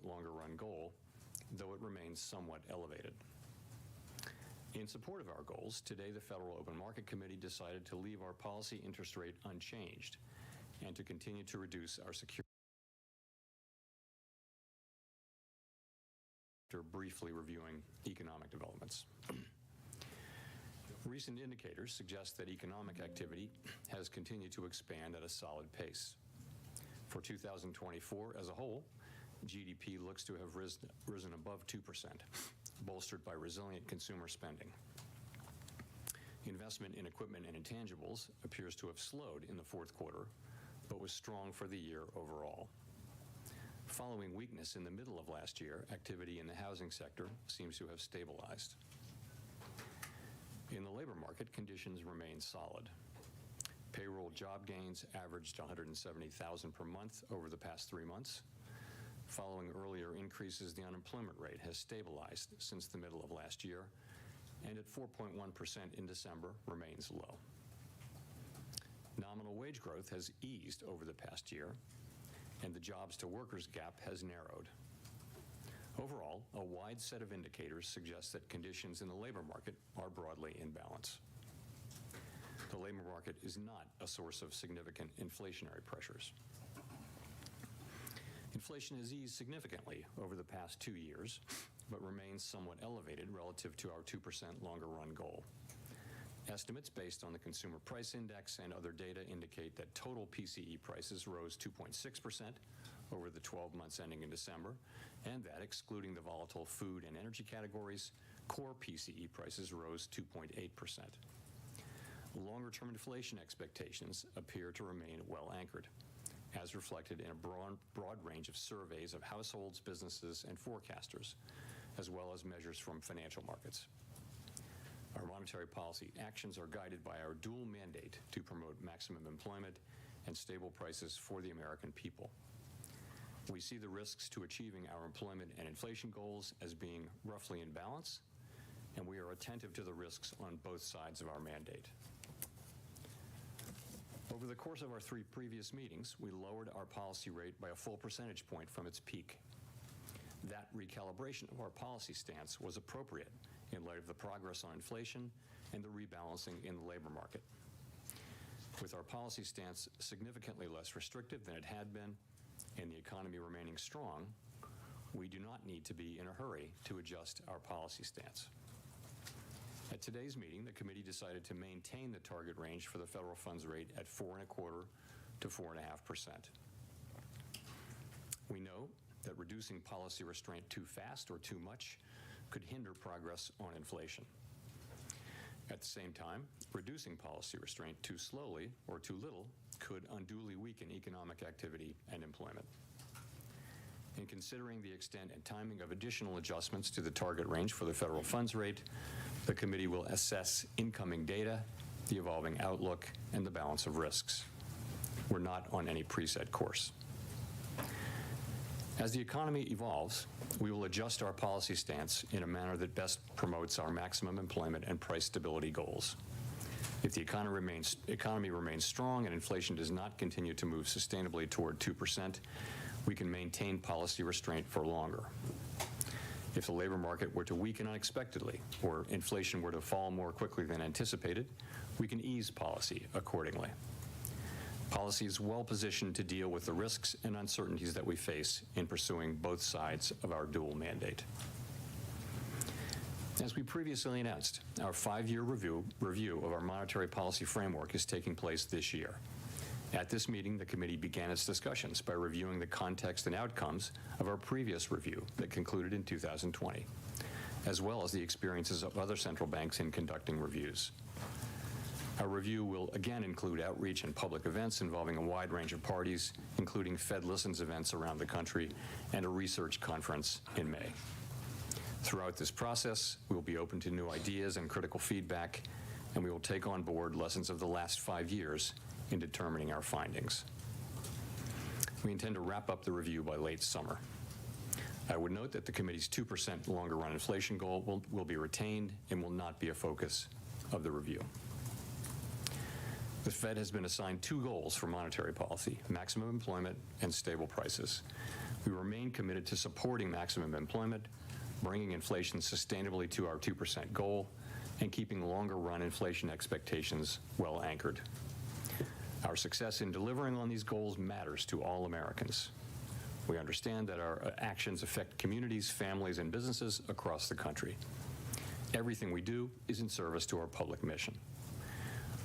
longer run goal, though it remains somewhat elevated. In support of our goals, today the Federal Open Market Committee decided to leave our policy interest rate unchanged and to continue to reduce our security. After briefly reviewing economic developments. Recent indicators suggest that economic activity has continued to expand at a solid pace. For 2024 as a whole, GDP looks to have risen above 2%, bolstered by resilient consumer spending. Investment in equipment and intangibles appears to have slowed in the fourth quarter, but was strong for the year overall. Following weakness in the middle of last year, activity in the housing sector seems to have stabilized. In the labor market, conditions remain solid. Payroll job gains averaged 170,000 per month over the past 3 months. Following earlier increases, the unemployment rate has stabilized since the middle of last year, and at 4.1% in December remains low. Nominal wage growth has eased over the past year, and the jobs to workers gap has narrowed. Overall, a wide set of indicators suggests that conditions in the labor market are broadly in balance. The labor market is not a source of significant inflationary pressures. Inflation has eased significantly over the past 2 years, but remains somewhat elevated relative to our 2% longer run goal. Estimates based on the Consumer Price Index and other data indicate that total PCE prices rose 2.6% over the 12 months ending in December, and that, excluding the volatile food and energy categories, core PCE prices rose 2.8%. Longer-term inflation expectations appear to remain well anchored, as reflected in a broad range of surveys of households, businesses, and forecasters, as well as measures from financial markets. Our monetary policy actions are guided by our dual mandate to promote maximum employment and stable prices for the American people. We see the risks to achieving our employment and inflation goals as being roughly in balance, and we are attentive to the risks on both sides of our mandate. Over the course of our 3 previous meetings, we lowered our policy rate by a full percentage point from its peak. That recalibration of our policy stance was appropriate in light of the progress on inflation and the rebalancing in the labor market. With our policy stance significantly less restrictive than it had been and the economy remaining strong, we do not need to be in a hurry to adjust our policy stance. At today's meeting, the committee decided to maintain the target range for the federal funds rate at 4.25% to 4.5%. We know that reducing policy restraint too fast or too much could hinder progress on inflation. At the same time, reducing policy restraint too slowly or too little could unduly weaken economic activity and employment. In considering the extent and timing of additional adjustments to the target range for the federal funds rate, the committee will assess incoming data, the evolving outlook, and the balance of risks. We're not on any preset course. As the economy evolves, we will adjust our policy stance in a manner that best promotes our maximum employment and price stability goals. If the economy remains strong and inflation does not continue to move sustainably toward 2%, we can maintain policy restraint for longer. If the labor market were to weaken unexpectedly or inflation were to fall more quickly than anticipated, we can ease policy accordingly. Policy is well positioned to deal with the risks and uncertainties that we face in pursuing both sides of our dual mandate. As we previously announced, our 5-year review of our monetary policy framework is taking place this year. At this meeting, the committee began its discussions by reviewing the context and outcomes of our previous review that concluded in 2020, as well as the experiences of other central banks in conducting reviews. Our review will again include outreach and public events involving a wide range of parties, including Fed Listens events around the country and a research conference in May. Throughout this process, we will be open to new ideas and critical feedback, and we will take on board lessons of the last 5 years in determining our findings. We intend to wrap up the review by late summer. I would note that the committee's 2% longer run inflation goal will be retained and will not be a focus of the review. The Fed has been assigned 2 goals for monetary policy: maximum employment and stable prices. We remain committed to supporting maximum employment, bringing inflation sustainably to our 2% goal, and keeping longer-run inflation expectations well anchored. Our success in delivering on these goals matters to all Americans. We understand that our actions affect communities, families, and businesses across the country. Everything we do is in service to our public mission.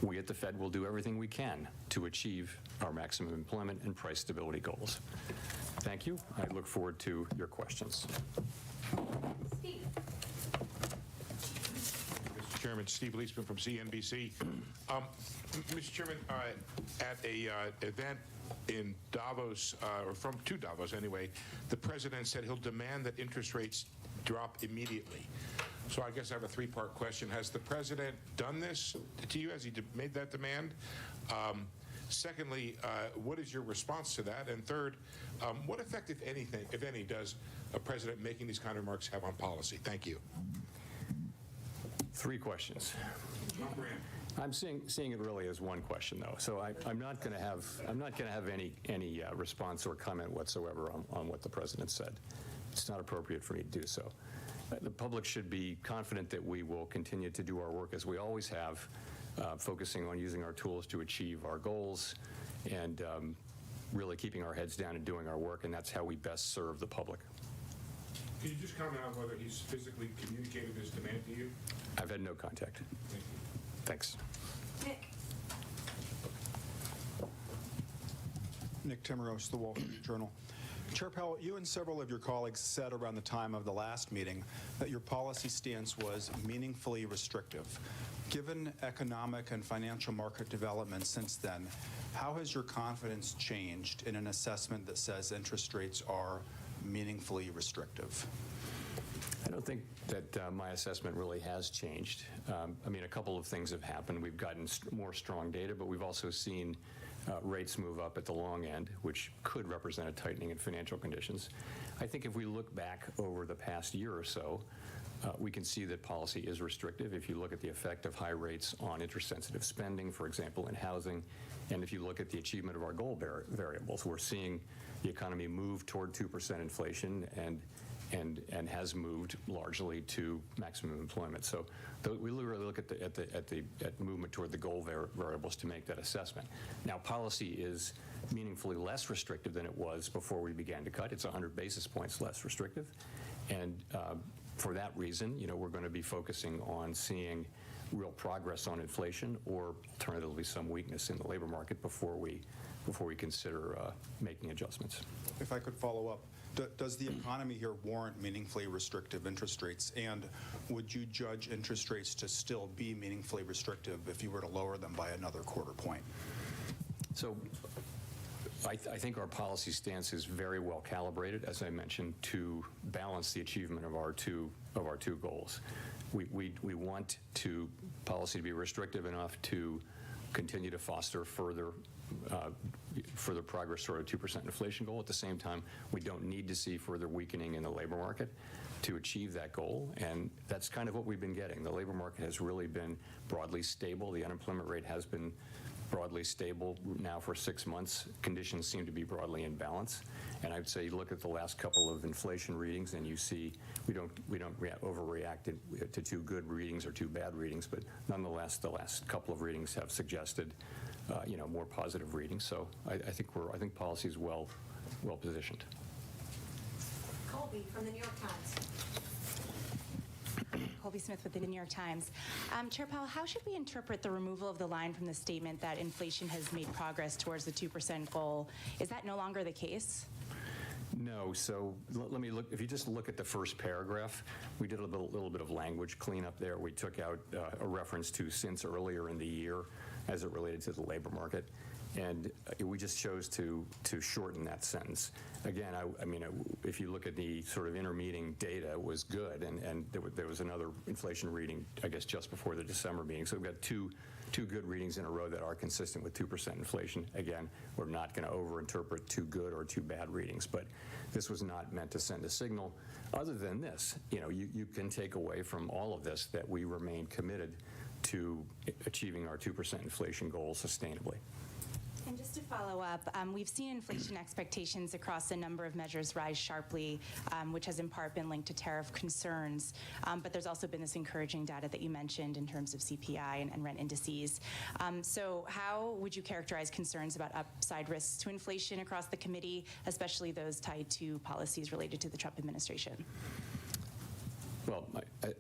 We at the Fed will do everything we can to achieve our maximum employment and price stability goals. Thank you. I look forward to your questions. Steve. Mr. Chairman, Steve Leisman from CNBC. Mr. Chairman, at a event in Davos, or to Davos anyway, the president said he'll demand that interest rates drop immediately. So I guess I have a three-part question. Has the president done this to you? Has he made that demand? Secondly, what is your response to that? And third, what effect, if anything, if any, does a president making these kind of remarks have on policy? Thank you. Three questions. I'm seeing it really as one question, though. So I'm not going to have any response or comment whatsoever on what the president said. It's not appropriate for me to do so. The public should be confident that we will continue to do our work as we always have, focusing on using our tools to achieve our goals and really keeping our heads down and doing our work, and that's how we best serve the public. Can you just comment on whether he's physically communicated his demand to you? I've had no contact. Thank you. Thanks. Nick Timmeros, The Wall Street Journal. Chair Powell, you and several of your colleagues said around the time of the last meeting that your policy stance was meaningfully restrictive. Given economic and financial market developments since then, how has your confidence changed in an assessment that says interest rates are meaningfully restrictive? I don't think that my assessment really has changed. I mean, a couple of things have happened. We've gotten more strong data, but we've also seen rates move up at the long end, which could represent a tightening in financial conditions. I think if we look back over the past year or so, we can see that policy is restrictive. If you look at the effect of high rates on interest-sensitive spending, for example, in housing, and if you look at the achievement of our goal variables, we're seeing the economy move toward 2% inflation and has moved largely to maximum employment. So we really look at movement toward the goal variables to make that assessment. Now, policy is meaningfully less restrictive than it was before we began to cut. It's 100 basis points less restrictive, and for that reason, we're going to be focusing on seeing real progress on inflation, or alternatively some weakness in the labor market before we consider making adjustments. If I could follow up, does the economy here warrant meaningfully restrictive interest rates? And would you judge interest rates to still be meaningfully restrictive if you were to lower them by another quarter point? So I think our policy stance is very well calibrated, as I mentioned, to balance the achievement of our two goals. We want policy to be restrictive enough to continue to foster further progress toward a 2% inflation goal. At the same time, we don't need to see further weakening in the labor market to achieve that goal, and that's kind of what we've been getting. The labor market has really been broadly stable. The unemployment rate has been broadly stable now for 6 months. Conditions seem to be broadly in balance, and I'd say you look at the last couple of inflation readings and you see we don't overreact to two good readings or two bad readings, but nonetheless the last couple of readings have suggested more positive readings. So I think policy is well positioned. Colby from the New York Times. Colby Smith with the New York Times. Chair Powell, how should we interpret the removal of the line from the statement that inflation has made progress towards the 2% goal? Is that no longer the case? No. So let me look. If you just look at the first paragraph, we did a little bit of language cleanup there. We took out a reference to since earlier in the year as it related to the labor market, and we just chose to shorten that sentence. Again, I mean, if you look at the sort of intermeeting data, it was good, and there was another inflation reading, I guess, just before the December meeting. So we've got two good readings in a row that are consistent with 2% inflation. Again, we're not going to overinterpret two good or two bad readings, but this was not meant to send a signal. Other than this, you can take away from all of this that we remain committed to achieving our 2% inflation goal sustainably. And just to follow up, we've seen inflation expectations across a number of measures rise sharply, which has in part been linked to tariff concerns. But there's also been this encouraging data that you mentioned in terms of CPI and rent indices. So how would you characterize concerns about upside risks to inflation across the committee, especially those tied to policies related to the Trump administration? Well,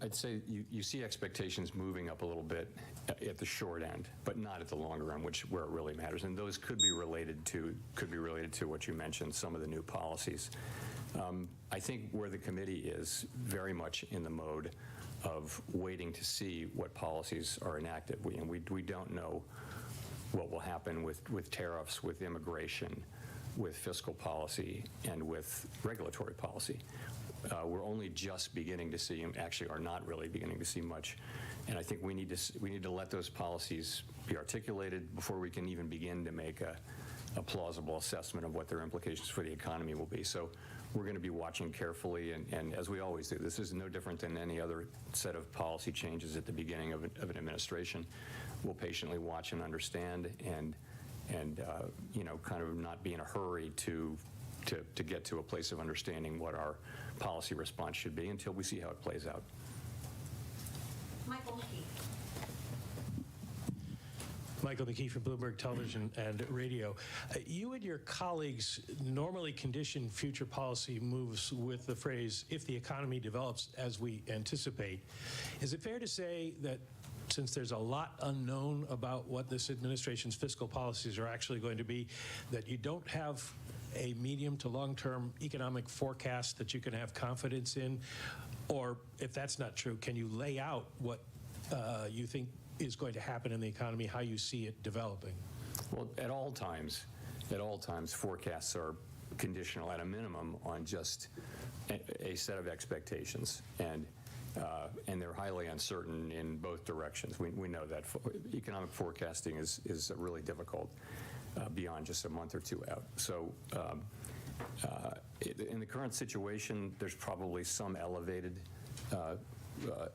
I'd say you see expectations moving up a little bit at the short end, but not at the longer end, where it really matters. And those could be related to what you mentioned, some of the new policies. I think where the committee is very much in the mode of waiting to see what policies are enacted. We don't know what will happen with tariffs, with immigration, with fiscal policy, and with regulatory policy. We're only just beginning to see, actually are not really beginning to see much, and I think we need to let those policies be articulated before we can even begin to make a plausible assessment of what their implications for the economy will be. So we're going to be watching carefully, and as we always do, this is no different than any other set of policy changes at the beginning of an administration. We'll patiently watch and understand, and kind of not be in a hurry to get to a place of understanding what our policy response should be until we see how it plays out. Michael McKee. Michael McKee from Bloomberg Television and Radio. You and your colleagues normally condition future policy moves with the phrase, if the economy develops as we anticipate. Is it fair to say that since there's a lot unknown about what this administration's fiscal policies are actually going to be, that you don't have a medium to long-term economic forecast that you can have confidence in? Or if that's not true, can you lay out what you think is going to happen in the economy, how you see it developing? Well, at all times, forecasts are conditional at a minimum on just a set of expectations, and they're highly uncertain in both directions. We know that economic forecasting is really difficult beyond just a month or two out. So in the current situation, there's probably some elevated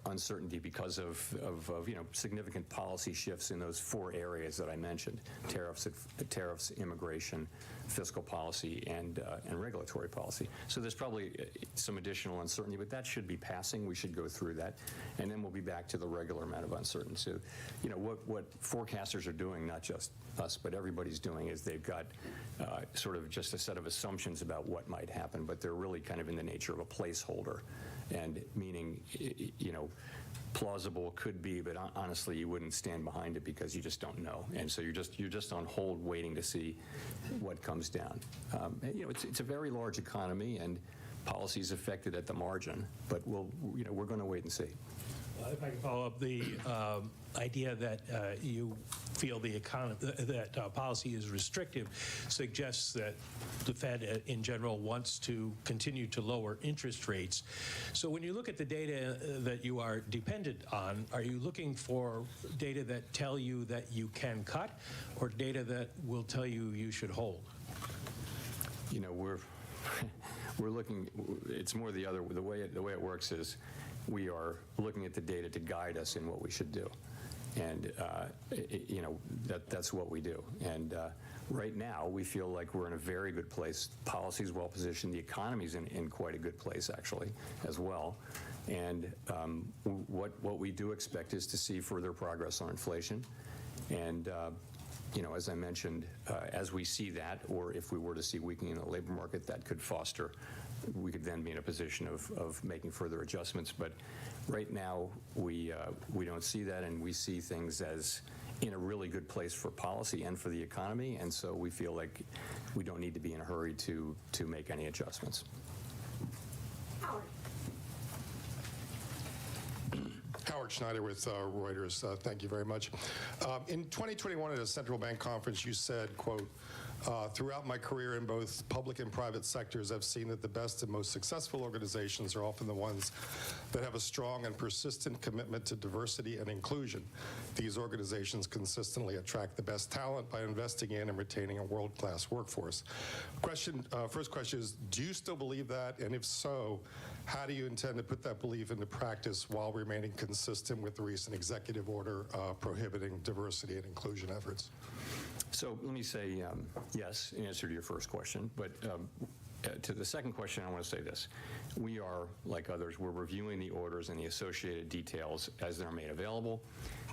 uncertainty because of significant policy shifts in those four areas that I mentioned: tariffs, immigration, fiscal policy, and regulatory policy. So there's probably some additional uncertainty, but that should be passing. We should go through that, and then we'll be back to the regular amount of uncertainty. So, what forecasters are doing, not just us, but everybody's doing, is they've got sort of just a set of assumptions about what might happen, but they're really kind of in the nature of a placeholder, and meaning, plausible could be, but honestly, you wouldn't stand behind it because you just don't know, and so you're just on hold, waiting to see what comes down. It's a very large economy, and policies affected at the margin, but we're going to wait and see. If I can follow up, the idea that you feel that policy is restrictive suggests that the Fed in general wants to continue to lower interest rates. So when you look at the data that you are dependent on, are you looking for data that tell you that you can cut, or data that will tell you you should hold? We're looking. It's more the way it works is, we are looking at the data to guide us in what we should do, and that's what we do. And right now, we feel like we're in a very good place. Policy's well positioned. The economy's in quite a good place, actually, as well. And what we do expect is to see further progress on inflation. And as I mentioned, as we see that, or if we were to see weakening in the labor market, that could foster. We could then be in a position of making further adjustments. But right now, we don't see that, and we see things as in a really good place for policy and for the economy, and so we feel like we don't need to be in a hurry to make any adjustments. Howard. Howard Schneider with Reuters. Thank you very much. In 2021 at a central bank conference, you said, quote, throughout my career in both public and private sectors, I've seen that the best and most successful organizations are often the ones that have a strong and persistent commitment to diversity and inclusion. These organizations consistently attract the best talent by investing in and retaining a world-class workforce. First question is, do you still believe that? And if so, How do you intend to put that belief into practice while remaining consistent with the recent executive order prohibiting diversity and inclusion efforts? So let me say yes in answer to your first question, but to the second question, I want to say this. We are, like others, we're reviewing the orders and the associated details as they're made available,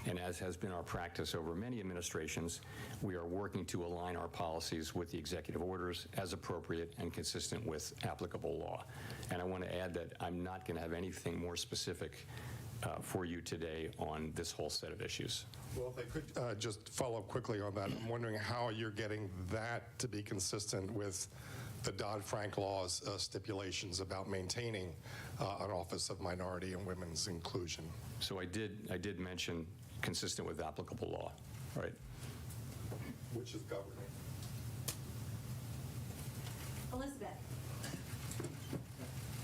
and as has been our practice over many administrations, we are working to align our policies with the executive orders as appropriate and consistent with applicable law. And I want to add that I'm not going to have anything more specific for you today on this whole set of issues. Well, if I could just follow up quickly on that, I'm wondering how you're getting that to be consistent with the Dodd-Frank law's stipulations about maintaining an Office of Minority and Women's Inclusion. So I did mention consistent with applicable law, right? Which is governing. Elizabeth.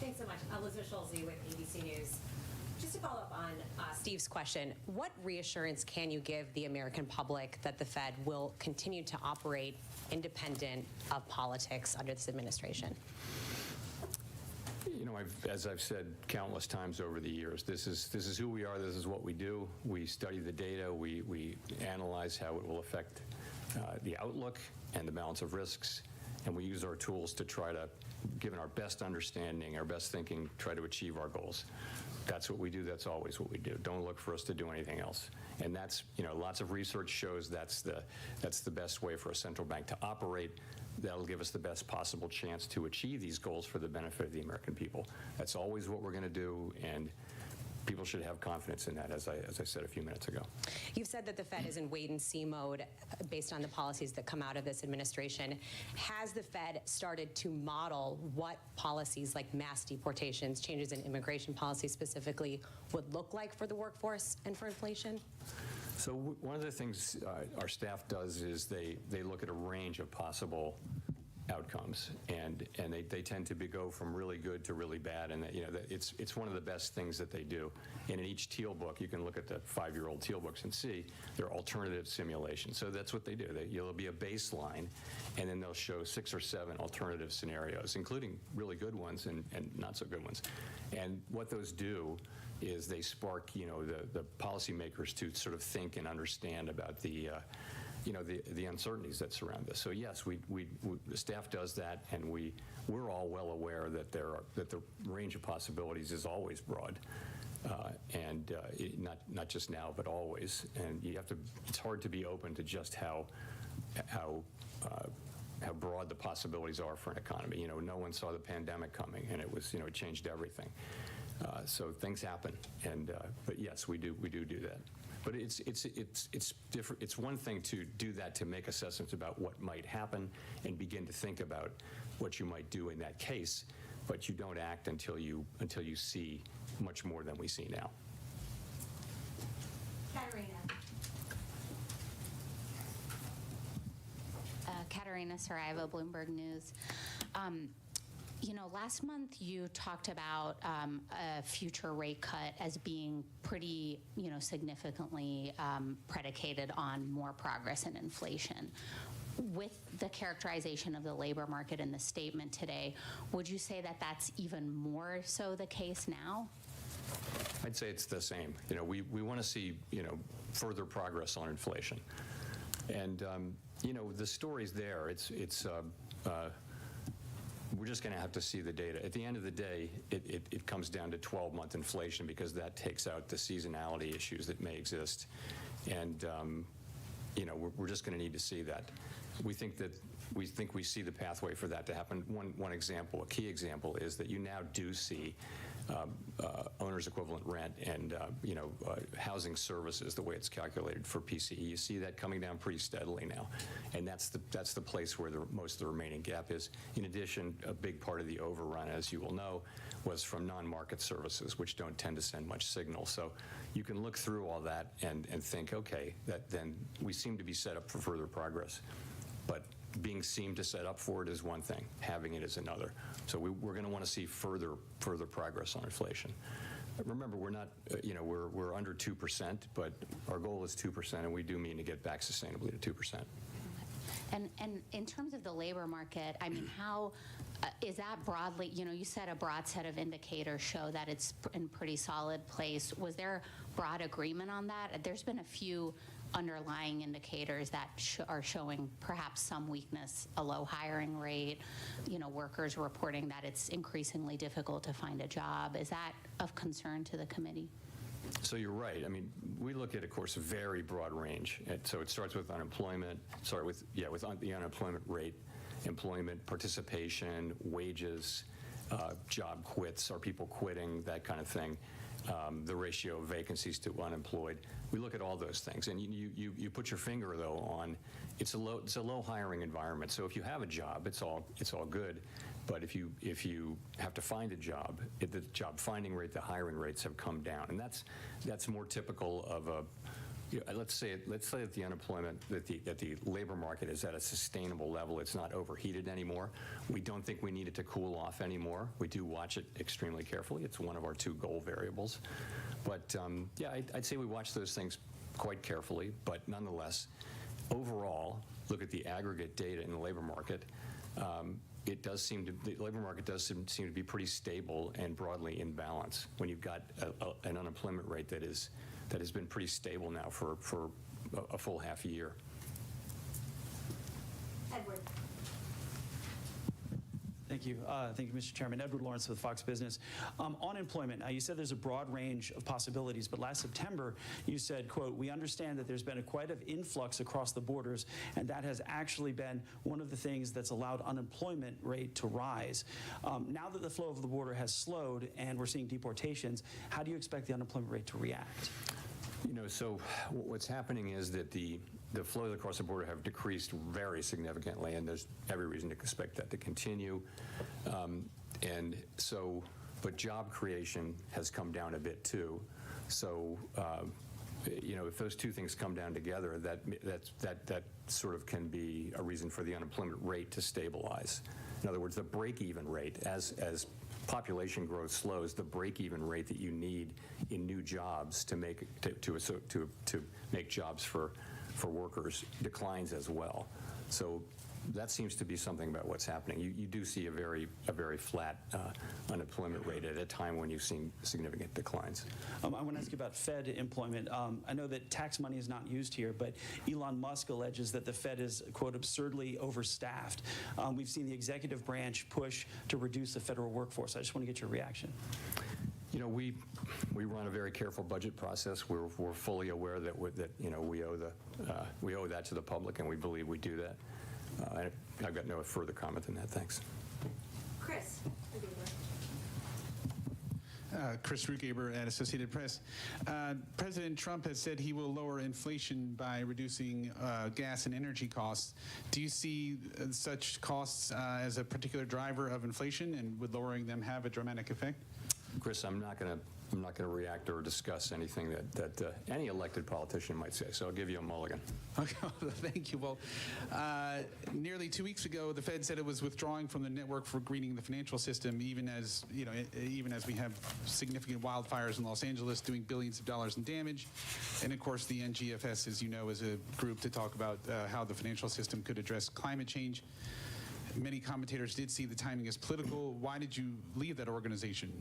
Thanks so much. Elizabeth Schulze with ABC News. Just to follow up on Steve's question, what reassurance can you give the American public that the Fed will continue to operate independent of politics under this administration? You know, as I've said countless times over the years, this is who we are. This is what we do. We study the data. We analyze how it will affect the outlook and the balance of risks, and we use our tools to try to, given our best understanding, our best thinking, try to achieve our goals. That's what we do. That's always what we do. Don't look for us to do anything else. And that's, you know, lots of research shows that's the best way for a central bank to operate. That'll give us the best possible chance to achieve these goals for the benefit of the American people. That's always what we're going to do, and people should have confidence in that, as I said a few minutes ago. You've said that the Fed is in wait-and-see mode based on the policies that come out of this administration. Has the Fed started to model what policies like mass deportations, changes in immigration policy specifically, would look like for the workforce and for inflation? So one of the things our staff does is they look at a range of possible outcomes, and they tend to go from really good to really bad, and you know it's one of the best things that they do. And in each teal book, you can look at the 5-year-old teal books and see there are alternative simulations. So that's what they do. There'll be a baseline, and then they'll show 6 or 7 alternative scenarios, including really good ones and not so good ones. And what those do is they spark, you know, the policymakers to sort of think and understand about the uncertainties that surround this. So yes, the staff does that, and we're all well aware that that the range of possibilities is always broad, and not just now, but always. And it's hard to be open to just how broad the possibilities are for an economy. You know, no one saw the pandemic coming, and it changed everything. So things happen, and but yes, we do that. But it's different. It's one thing to do that, to make assessments about what might happen and begin to think about what you might do in that case, but you don't act until you see much more than we see now. Katerina. Katerina Saraiva, Bloomberg News. You know, last month you talked about a future rate cut as being pretty, significantly predicated on more progress in inflation. With the characterization of the labor market in the statement today, would you say that that's even more so the case now? I'd say it's the same. You know, we want to see, further progress on inflation. And, the story's there. We're just going to have to see the data. At the end of the day, it comes down to 12-month inflation, because that takes out the seasonality issues that may exist. And, we're just going to need to see that. We think we see the pathway for that to happen. One example, a key example, is that you now do see owner's equivalent rent and housing services, the way it's calculated for PCE. You see that coming down pretty steadily now, and that's the place where most of the remaining gap is. In addition, a big part of the overrun, as you will know, was from non-market services, which don't tend to send much signal. So you can look through all that and think, okay, then we seem to be set up for further progress. But being seemed to set up for it is one thing, having it is another. So we're going to want to see further progress on inflation. Remember, we're not, we're under 2%, but our goal is 2%, and we do mean to get back sustainably to 2%. And in terms of the labor market, I mean, how is that broadly, you said a broad set of indicators show that it's in pretty solid place. Was there broad agreement on that? There's been a few underlying indicators that are showing perhaps some weakness, a low hiring rate, workers reporting that it's increasingly difficult to find a job. Is that of concern to the committee? So you're right. I mean, we look at, of course, a very broad range. So it starts with unemployment, with the unemployment rate, employment participation, wages, job quits, are people quitting, that kind of thing, the ratio of vacancies to unemployed. We look at all those things, and you put your finger though on it's a low hiring environment. So if you have a job, it's all good. But if you have to find a job, the job finding rate, the hiring rates have come down, and that's more typical of a. Let's say that the unemployment, that the labor market is at a sustainable level. It's not overheated anymore. We don't think we need it to cool off anymore. We do watch it extremely carefully. It's one of our 2 goal variables. But I'd say we watch those things quite carefully. But nonetheless, overall, look at the aggregate data in the labor market. The labor market does seem to be pretty stable and broadly in balance when you've got an unemployment rate that has been pretty stable now for a full half a year. Edward. Thank you. Thank you, Mr. Chairman. Edward Lawrence with Fox Business. On employment, you said there's a broad range of possibilities, but last September you said, quote, "We understand that there's been quite an influx across the borders, and that has actually been one of the things that's allowed unemployment rate to rise." Now that the flow of the border has slowed and we're seeing deportations, how do you expect the unemployment rate to react? So what's happening is that the flows across the border have decreased very significantly, and there's every reason to expect that to continue. But job creation has come down a bit too. So, if those 2 things come down together, that sort of can be a reason for the unemployment rate to stabilize. In other words, the break-even rate, as population growth slows, the break-even rate that you need in new jobs to make jobs for workers declines as well. So that seems to be something about what's happening. You do see a very flat unemployment rate at a time when you've seen significant declines. I want to ask you about Fed employment. I know that tax money is not used here, but Elon Musk alleges that the Fed is, quote, absurdly overstaffed. We've seen the executive branch push to reduce the federal workforce. I just want to get your reaction. We run a very careful budget process. We're fully aware that we owe that to the public, and we believe we do that. I've got no further comment than that. Thanks. Chris. Chris Rugaber at Associated Press. President Trump has said he will lower inflation by reducing gas and energy costs. Do you see such costs as a particular driver of inflation, and would lowering them have a dramatic effect? Chris, I'm not going to react or discuss anything that any elected politician might say, so I'll give you a mulligan. Okay, well, thank you. Well, nearly 2 weeks ago, the Fed said it was withdrawing from the network for greening the financial system, even as we have significant wildfires in Los Angeles doing billions of dollars in damage. And of course, the NGFS, as you know, is a group to talk about how the financial system could address climate change. Many commentators did see the timing as political. Why did you leave that organization?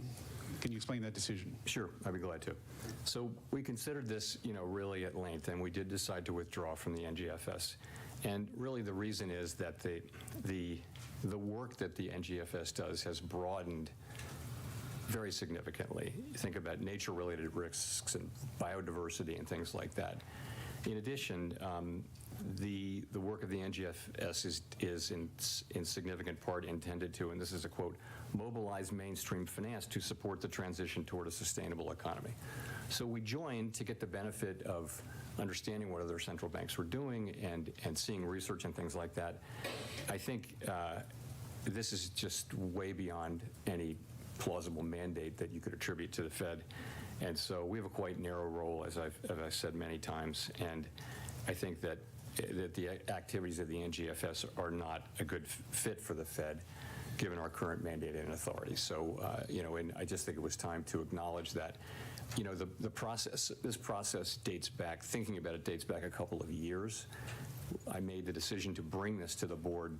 Can you explain that decision? Sure, I'd be glad to. So we considered this, really at length, and we did decide to withdraw from the NGFS. And really the reason is that the work that the NGFS does has broadened very significantly. You think about nature-related risks and biodiversity and things like that. In addition, the work of the NGFS is in significant part intended to, and this is a quote, mobilize mainstream finance to support the transition toward a sustainable economy. So we joined to get the benefit of understanding what other central banks were doing and seeing research and things like that. I think this is just way beyond any plausible mandate that you could attribute to the Fed. And so we have a quite narrow role, as I've said many times, and I think that the activities of the NGFS are not a good fit for the Fed, given our current mandate and authority. So, and I just think it was time to acknowledge that, this process dates back, thinking about it dates back a couple of years. I made the decision to bring this to the board,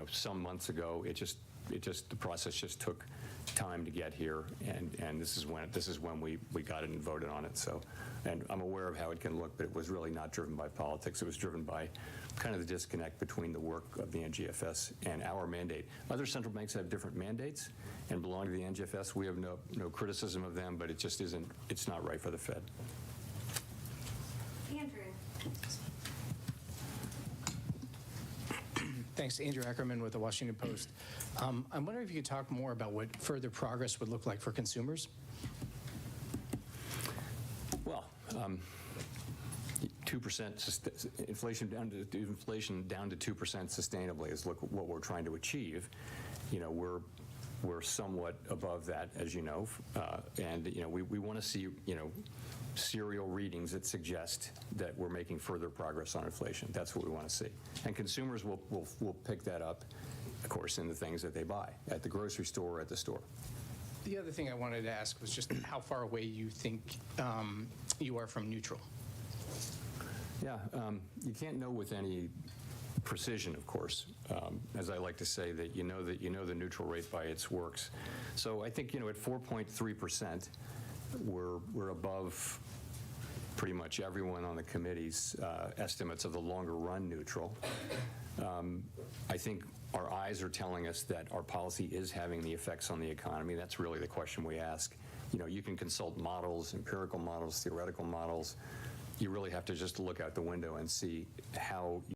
some months ago. It just the process just took time to get here, and this is when we got it and voted on it. So, and I'm aware of how it can look, but it was really not driven by politics. It was driven by kind of the disconnect between the work of the NGFS and our mandate. Other central banks have different mandates and belong to the NGFS. We have no criticism of them, but it just isn't. It's not right for the Fed. Andrew. Thanks. Andrew Ackerman with the Washington Post. I'm wondering if you could talk more about what further progress would look like for consumers. Well, 2% inflation down to 2% sustainably is what we're trying to achieve. You know, we're somewhat above that, as you know, and you know we want to see serial readings that suggest that we're making further progress on inflation. That's what we want to see, and consumers will pick that up, of course, in the things that they buy at the grocery store or at the store. The other thing I wanted to ask was just how far away you think you are from neutral. Yeah, you can't know with any precision, of course. As I like to say, that you know the neutral rate by its works. So I think at 4.3%, we're above pretty much everyone on the committee's estimates of the longer run neutral. I think our eyes are telling us that our policy is having the effects on the economy. That's really the question we ask. You can consult models, empirical models, theoretical models. You really have to just look out the window and see how